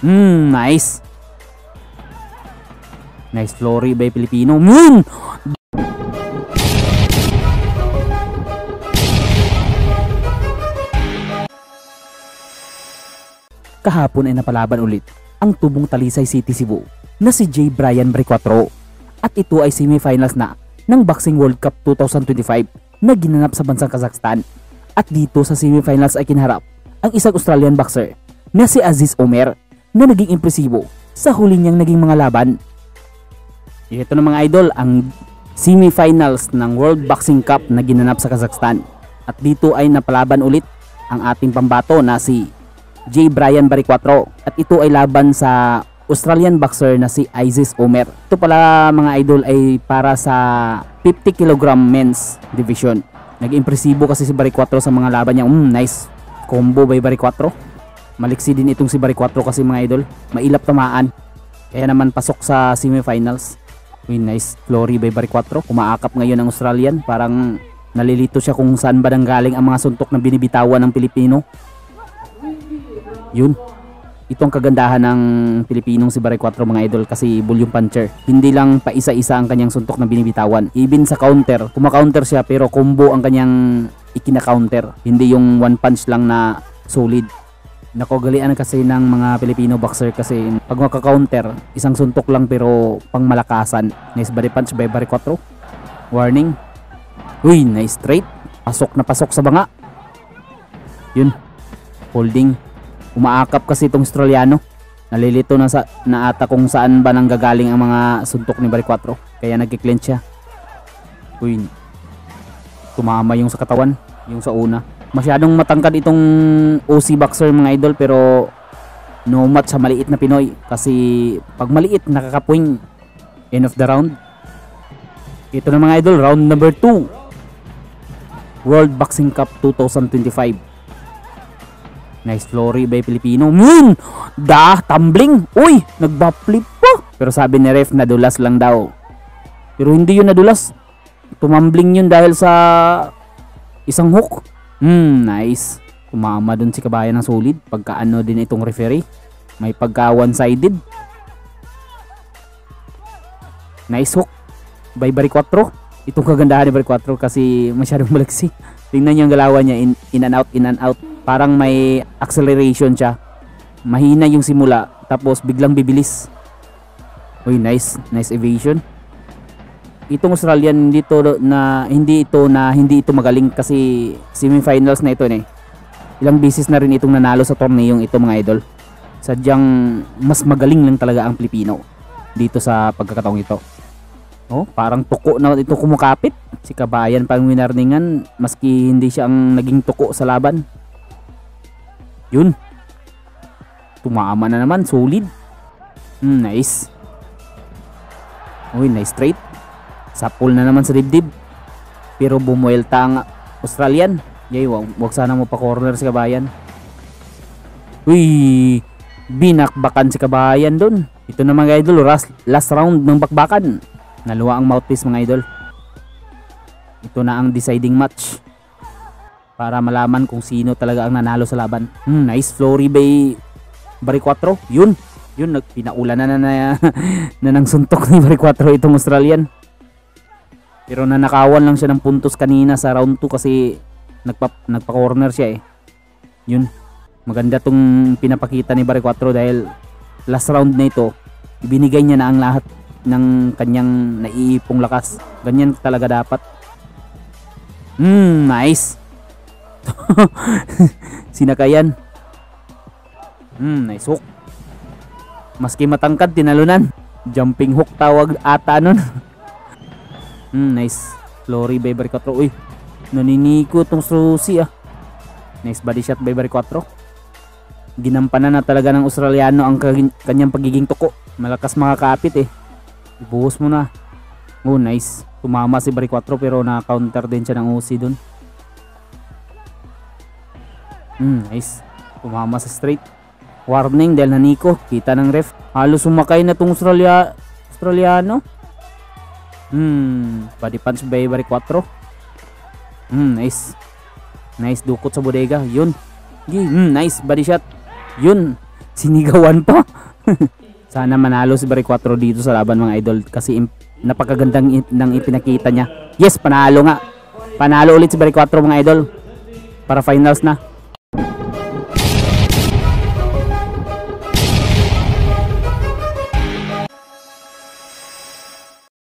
Nice. Nice flurry by Pilipino. Kahapon ay napalaban ulit ang tubong Talisay City, Cebu na si J. Brian Baricotro. At ito ay semifinals na ng Boxing World Cup 2025 na ginanap sa bansang Kazakhstan. At dito sa semifinals ay kinharap ang isang Australian boxer na si Aziz Omer na naging impresibo sa huli niyang naging mga laban. Ito na mga idol ang semifinals ng World Boxing Cup na ginanap sa Kazakhstan. At dito ay napalaban ulit ang ating pambato na si J. Brian Baricotro. At ito ay laban sa Australian boxer na si Aziz Omer. Ito pala mga idol ay para sa 50 kg men's division. Nag-impresibo kasi si Baricotro sa mga laban niya. Nice combo by Baricotro. Maliksi din itong si Baricotro kasi mga idol. Mailap tamaan. Kaya naman pasok sa semifinals. Nice flurry by Baricotro. Umaakap ngayon ang Australian. Parang nalilito siya kung saan ba nanggaling ang mga suntok na binibitawan ng Pilipino. Yun. Ito ang kagandahan ng Pilipinong si Baricotro mga idol kasi volume puncher. Hindi lang pa isa-isa ang kanyang suntok na binibitawan. Even sa counter, kumaka-counter siya pero combo ang kanyang ikina-counter. Hindi yung one punch lang na solid. Nakogalian kasi ng mga Pilipino boxer kasi pag maka-counter, isang suntok lang pero pang malakasan. Nice body punch by Baricotro. Warning. Nice straight. Pasok na pasok sa banga. Yun. Holding. Umaakap kasi itong Australiano. Nalilito na ata kung saan ba nanggagaling ang mga suntok ni Baricotro. Kaya nagki-clinch siya. Tumama yung sa katawan, yung sa una. Masyadong matangkad itong OC boxer mga idol pero no match sa maliit na Pinoy. Kasi pag maliit nakakapuing. End of the round. Ito na mga idol, round number 2. World Boxing Cup 2025. Nice flurry by Pilipino. Tumbling. Nagbaplip pa. Pero sabi ni ref nadulas lang daw. Pero hindi yun nadulas. Tumambling yun dahil sa isang hook. Nice. Kumama dun si kabayan ng solid. Pagkaano din itong referee. May pagka one-sided. Nice hook by Baricotro. Itong kagandahan ni Baricotro kasi masyadong maliksi. Tingnan niyo ang galawan niya. In and out, in and out. Parang may acceleration siya. Mahina yung simula tapos biglang bibilis. Nice evasion. Itong Australian hindi ito magaling kasi semifinals na ito Ilang beses na rin itong nanalo sa torneyong ito mga idol. Sadyang mas magaling lang talaga ang Pilipino dito sa pagkakataong ito. Parang tuko na ito kumukapit. Si kabayan pang winarningan maski hindi siya ang naging tuko sa laban. Yun. Tumama na naman. Solid. Nice. Nice straight. Sapul na naman sa dibdib. Pero bumuelta ang Australian. Wag sana mo pa corner si kabayan. Binakbakan si kabayan dun. Ito na mga idol. Last round ng bakbakan. Naluwa ang mouthpiece mga idol. Ito na ang deciding match. Para malaman kung sino talaga ang nanalo sa laban. Nice flurry by Baricotro. Yun. Pinaulan na ng suntok ni Baricotro itong Australian. Pero nanakawan lang siya ng puntos kanina sa round 2 kasi nagpa-corner siya Yun. Maganda tong pinapakita ni Baricotro dahil last round na ito, ibinigay niya na ang lahat ng kanyang naiipong lakas. Ganyan talaga dapat. Nice. Sinakayan. Nice hook. Maski matangkad tinalunan. Jumping hook tawag ata nun. Nice flurry by Baricotro. Naniniko tong Susi Nice body shot by Baricotro. Ginampanan na talaga ng Australiano ang kanyang pagiging tuko. Malakas makakapit Ibuhos mo na. Nice. Tumama si Baricotro pero na-counter din siya ng OC dun. Nice. Tumama sa straight. Warning dahil naniko. Kita ng ref. Halos sumakay na tong Australiano. Body punch by Baricotro. Nice. Nice dukot sa bodega. Yun. Nice body shot. Yun. Sinigawan pa. Sana manalo si Barry 4 dito sa laban mga idol kasi napakagandang nang ipinakita niya. Yes, panalo nga. Panalo ulit si Barry 4 mga idol. Para finals na.